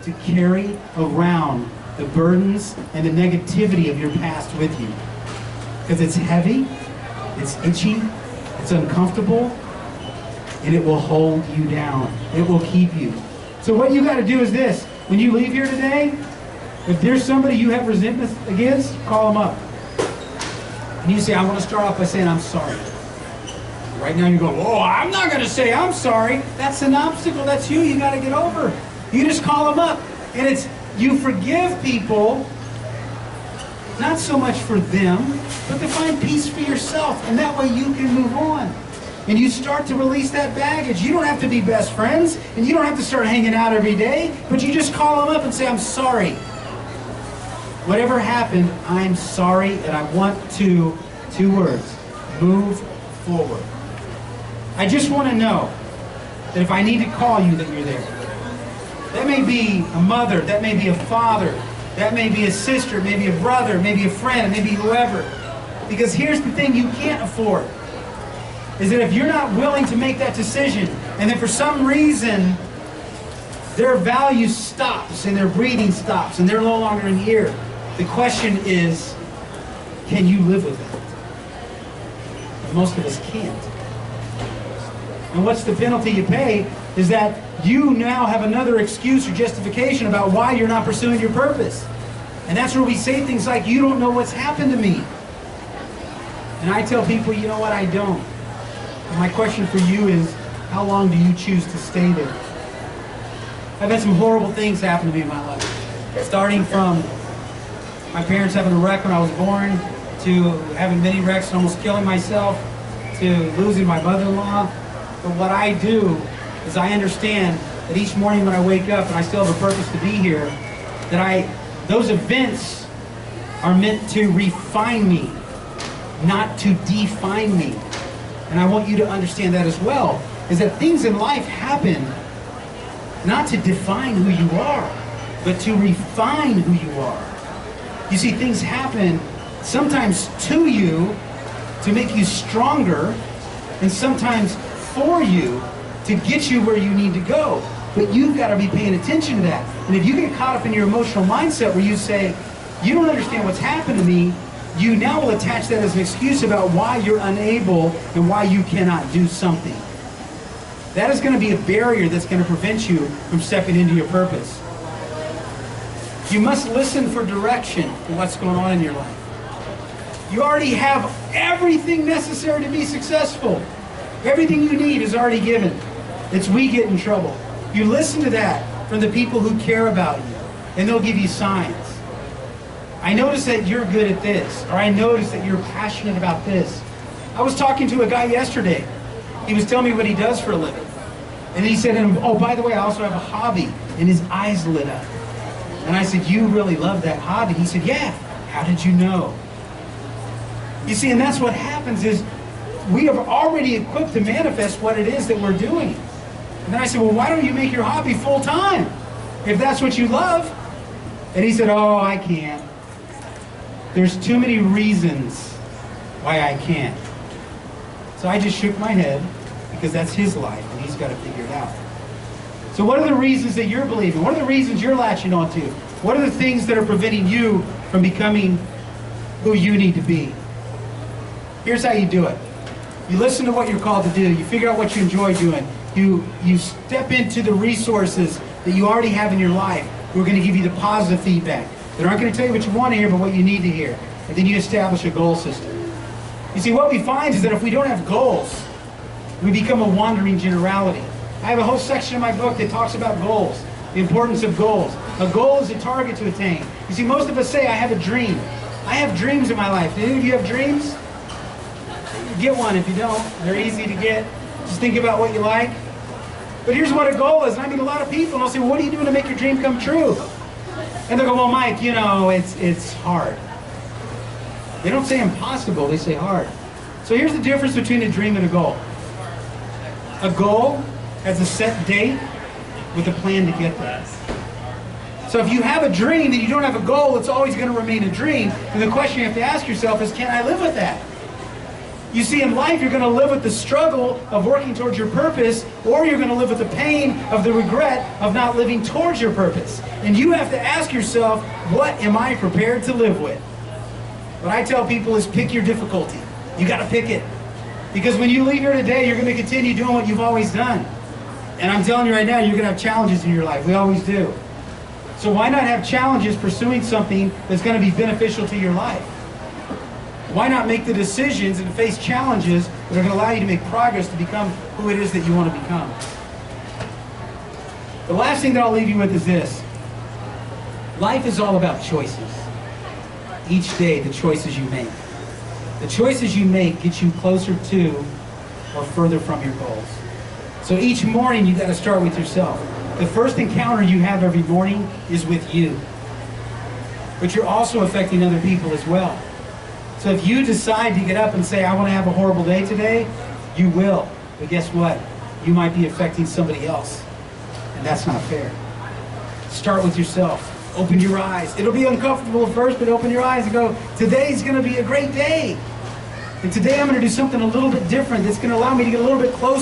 to carry around the burdens and the negativity of your past with you. Because it's heavy, it's itchy, it's uncomfortable, and it will hold you down. It will keep you. So what you got to do is this. When you leave here today, if there's somebody you have resentment against, call them up. And you say, I want to start off by saying, I'm sorry. Right now you go, oh, I'm not going to say I'm sorry. That's an obstacle. That's you got to get over. You just call them up. And it's, you forgive people, not so much for them, but to find peace for yourself. And that way you can move on. And you start to release that baggage. You don't have to be best friends, and you don't have to start hanging out every day, but you just call them up and say, I'm sorry. Whatever happened, I'm sorry, and I want to, 2 words, move forward. I just want to know that if I need to call you, that you're there. That may be a mother, that may be a father, that may be a sister, maybe a brother, maybe a friend, maybe whoever. Because here's the thing you can't afford, is that if you're not willing to make that decision, and then for some reason their value stops and their breathing stops and they're no longer in here, the question is, can you live with that? Most of us can't. And what's the penalty you pay is that you now have another excuse or justification about why you're not pursuing your purpose. And that's where we say things like, you don't know what's happened to me. And I tell people, you know what, I don't. And my question for you is, how long do you choose to stay there? I've had some horrible things happen to me in my life. Starting from my parents having a wreck when I was born, to having many wrecks and almost killing myself, to losing my mother-in-law. But what I do is I understand that each morning when I wake up and I still have a purpose to be here, that those events are meant to refine me, not to define me. And I want you to understand that as well, is that things in life happen not to define who you are, but to refine who you are. You see, things happen sometimes to you to make you stronger, and sometimes for you to get you where you need to go. But you've got to be paying attention to that. And if you get caught up in your emotional mindset where you say, you don't understand what's happened to me, you now will attach that as an excuse about why you're unable and why you cannot do something. That is going to be a barrier that's going to prevent you from stepping into your purpose. You must listen for direction in what's going on in your life. You already have everything necessary to be successful. Everything you need is already given. It's we get in trouble. You listen to that from the people who care about you, and they'll give you signs. I notice that you're good at this, or I notice that you're passionate about this. I was talking to a guy yesterday. He was telling me what he does for a living. And he said, oh, by the way, I also have a hobby. And his eyes lit up. And I said, you really love that hobby? He said, yeah. How did you know? You see, and that's what happens is we have already equipped to manifest what it is that we're doing. And then I said, well, why don't you make your hobby full time if that's what you love? And he said, oh, I can't. There's too many reasons why I can't. So I just shook my head, because that's his life and he's got to figure it out. So what are the reasons that you're believing? What are the reasons you're latching onto? What are the things that are preventing you from becoming who you need to be? Here's how you do it. You listen to what you're called to do. You figure out what you enjoy doing. You step into the resources that you already have in your life who are going to give you the positive feedback. That aren't going to tell you what you want to hear, but what you need to hear. And then you establish a goal system. You see, what we find is that if we don't have goals, we become a wandering generality. I have a whole section in my book that talks about goals, the importance of goals. A goal is a target to attain. You see, most of us say, I have a dream. I have dreams in my life. Do any of you have dreams? Get one if you don't. They're easy to get. Just think about what you like. But here's what a goal is. And I mean, a lot of people, and I'll say, well, what are you doing to make your dream come true? And they'll go, well, Mike, you know, it's hard. They don't say impossible, they say hard. So here's the difference between a dream and a goal. A goal has a set date with a plan to get there. So if you have a dream and you don't have a goal, it's always going to remain a dream. And the question you have to ask yourself is, can I live with that? You see, in life, you're going to live with the struggle of working towards your purpose, or you're going to live with the pain of the regret of not living towards your purpose. And you have to ask yourself, what am I prepared to live with? What I tell people is pick your difficulty. You got to pick it. Because when you leave here today, you're going to continue doing what you've always done. And I'm telling you right now, you're going to have challenges in your life. We always do. So why not have challenges pursuing something that's going to be beneficial to your life? Why not make the decisions and face challenges that are going to allow you to make progress to become who it is that you want to become? The last thing that I'll leave you with is this. Life is all about choices. Each day, the choices you make. The choices you make get you closer to or further from your goals. So each morning, you got to start with yourself. The first encounter you have every morning is with you. But you're also affecting other people as well. So if you decide to get up and say, I want to have a horrible day today, you will. But guess what? You might be affecting somebody else. And that's not fair. Start with yourself. Open your eyes. It'll be uncomfortable at first, but open your eyes and go, today's going to be a great day. And today I'm going to do something a little bit different that's going to allow me to get a little bit closer